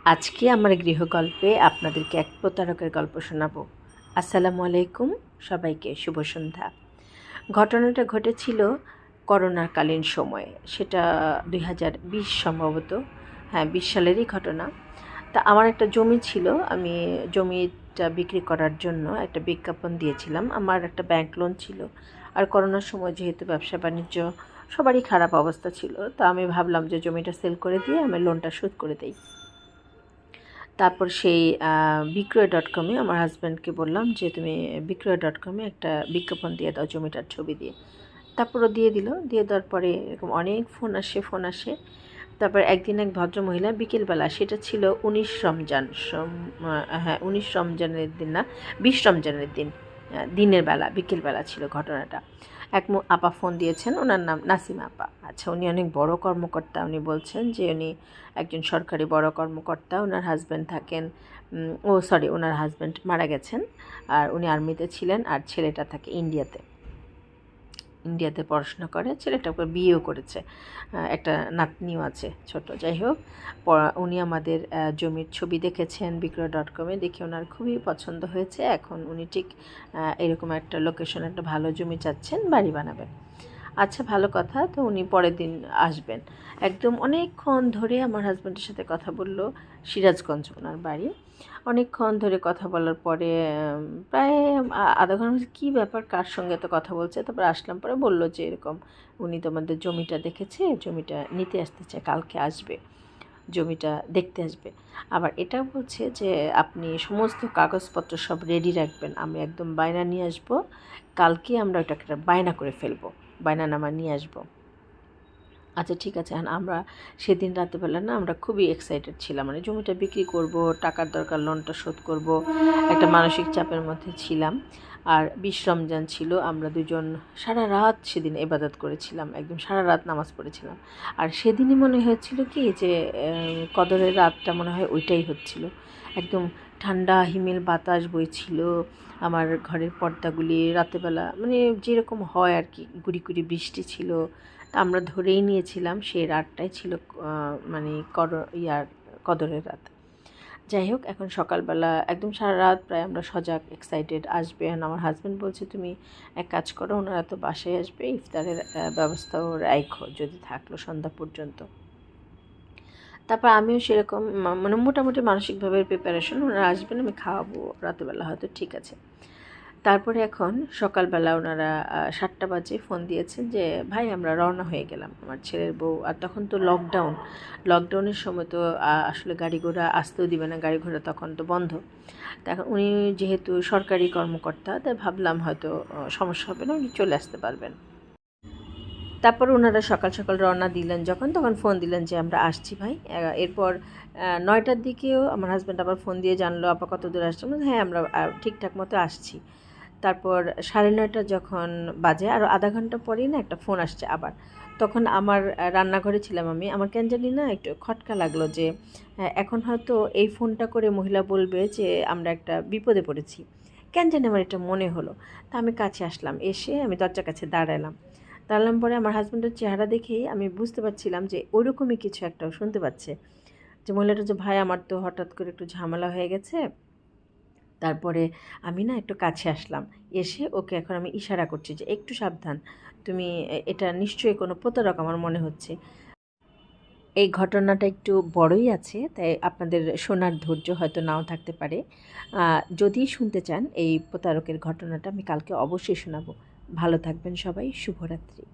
আজকে আমার গৃহগল্পে আপনাদেরকে এক প্রতারকের গল্প শোনাবো। আসসালামু আলাইকুম, সবাইকে শুভ সন্ধ্যা। ঘটনাটা ঘটেছিল করোনাকালীন সময়ে, সেটা 2020 সম্ভবত, হ্যাঁ 20 সালেরই ঘটনা। তা আমার একটা জমি ছিল, আমি জমিটা বিক্রি করার জন্য একটা বিজ্ঞাপন দিয়েছিলাম। আমার একটা ব্যাংক লোন ছিল, আর করোনার সময় যেহেতু ব্যবসা বাণিজ্য সবারই খারাপ অবস্থা ছিল, তো আমি ভাবলাম যে জমিটা সেল করে দিয়ে আমি লোনটা শোধ করে দিই। তারপর সেই বিক্রয়.com-এ আমার হাজব্যান্ডকে বললাম যে তুমি বিক্রয়.com-এ একটা বিজ্ঞাপন দিয়ে দাও জমিটার ছবি দিয়ে। তারপরও দিয়ে দিল। দিয়ে দেওয়ার পরে এরকম অনেক ফোন আসে। তারপর একদিন এক ভদ্রমহিলা বিকেলবেলা, সেটা ছিল 19 রমজান, হ্যাঁ 19 রমজানের দিন না, 20 রমজানের দিন, দিনের বেলা বিকেলবেলা ছিল ঘটনাটা। এক আপা ফোন দিয়েছেন, ওনার নাম নাসিমা আপা। আচ্ছা, উনি অনেক বড় কর্মকর্তা। উনি বলছেন যে উনি একজন সরকারি বড় কর্মকর্তা। ওনার হাজব্যান্ড থাকেন, ওনার হাজব্যান্ড মারা গেছেন, আর উনি আর্মিতে ছিলেন, আর ছেলেটা থাকে ইন্ডিয়াতে পড়াশোনা করে। ছেলেটা ওকে বিয়েও করেছে, একটা নাতনিও আছে ছোট। যাই হোক, উনি আমাদের জমির ছবি দেখেছেন বিক্রয়.com-এ, দেখে ওনার খুবই পছন্দ হয়েছে। এখন উনি ঠিক এরকম একটা লোকেশন, একটা ভালো জমি চাচ্ছেন, বাড়ি বানাবেন। আচ্ছা, ভালো কথা। তো উনি পরের দিন আসবেন। একদম অনেকক্ষণ ধরে আমার হাজব্যান্ডের সাথে কথা বলল। সিরাজগঞ্জ ওনার বাড়ি। অনেকক্ষণ ধরে কথা বলার পরে প্রায় আধা ঘন্টা, কী ব্যাপার, কার সঙ্গে তো কথা বলছে। তারপর আসলাম, পরে বলল যে এরকম উনি তোমাদের জমিটা দেখেছে, জমিটা নিতে আসতে চায়, কালকে আসবে, জমিটা দেখতে আসবে। আবার এটা বলছে যে আপনি সমস্ত কাগজপত্র সব রেডি রাখবেন, আমি একদম বায়না নিয়ে আসবো, কালকে আমরা ওটাকে বায়না করে ফেলবো, বায়নানামা নিয়ে আসবো। আচ্ছা ঠিক আছে। আমরা সেদিন রাতেবেলা না, আমরা খুবই এক্সাইটেড ছিলাম, মানে জমিটা বিক্রি করব, টাকার দরকার, লোনটা শোধ করব, একটা মানসিক চাপের মধ্যে ছিলাম। আর 20 রমজান ছিল, আমরা দুজন সারা রাত সেদিন ইবাদত করেছিলাম, একদম সারা রাত নামাজ পড়েছিলাম। আর সেদিনই মনে হয়েছিল কি যে কদরের রাতটা মনে হয় ওইটাই হচ্ছিল। একদম ঠান্ডা হিমেল বাতাস বইছিল, আমার ঘরের পর্দাগুলি রাতেবেলা মানে যেরকম হয় আর কি, গুড়ি গুড়ি বৃষ্টি ছিল। তা আমরা ধরেই নিয়েছিলাম সেই রাতটাই ছিল মানে কদরের রাত। যাই হোক, এখন সকালবেলা একদম সারা রাত প্রায় আমরা সজাগ, এক্সাইটেড আসবে। আমার হাজব্যান্ড বলছে তুমি এক কাজ করো, ওনারা তো বাসায় আসবে, ইফতারের ব্যবস্থাও রাখো যদি থাকলো সন্ধ্যা পর্যন্ত। তারপর আমিও সেরকম মানে মোটামুটি মানসিকভাবে প্রিপারেশন, ওনারা আসবেন, আমি খাওয়াবো রাতেবেলা, হয়তো ঠিক আছে। তারপরে এখন সকালবেলা ওনারা 7টা বাজে ফোন দিয়েছেন যে ভাই আমরা রওনা হয়ে গেলাম, আমার ছেলের বউ। আর তখন তো লকডাউনের সময় তো আসলে গাড়ি ঘোড়া আসতেও দিবে না, গাড়ি ঘোড়া তখন তো বন্ধ। এখন উনি যেহেতু সরকারি কর্মকর্তা, তাই ভাবলাম হয়তো সমস্যা হবে না, উনি চলে আসতে পারবেন। তারপর ওনারা সকাল সকাল রওনা দিলেন যখন, তখন ফোন দিলেন যে আমরা আসছি ভাই। এরপর 9টার দিকেও আমার হাজব্যান্ড আবার ফোন দিয়ে জানলো আপা কত দূর আসছে। হ্যাঁ আমরা ঠিকঠাক মতো আসছি। তারপর 9:30 যখন বাজে, আরও আধা ঘন্টা পরেই না একটা ফোন আসছে আবার। তখন আমার রান্নাঘরে ছিলাম আমি, আমার কেন জানি না একটু খটকা লাগলো যে এখন হয়তো এই ফোনটা করে মহিলা বলবে যে আমরা একটা বিপদে পড়েছি। কেন জানি আমার এটা মনে হলো। তা আমি কাছে আসলাম, এসে আমি দরজার কাছে দাঁড়ালাম পরে আমার হাজব্যান্ডের চেহারা দেখেই আমি বুঝতে পারছিলাম যে ওইরকমই কিছু একটা শুনতে পাচ্ছে, যে মহিলাটা যে ভাই আমার তো হঠাৎ করে একটু ঝামেলা হয়ে গেছে। তারপরে আমি না একটু কাছে আসলাম, এসে ওকে এখন আমি ইশারা করছি যে একটু সাবধান, তুমি এটা নিশ্চয়ই কোনো প্রতারক আমার মনে হচ্ছে। এই ঘটনাটা একটু বড়ই আছে, তাই আপনাদের শোনার ধৈর্য হয়তো নাও থাকতে পারে। যদি শুনতে চান এই প্রতারকের ঘটনাটা, আমি কালকে অবশ্যই শোনাবো। ভালো থাকবেন সবাই, শুভরাত্রি।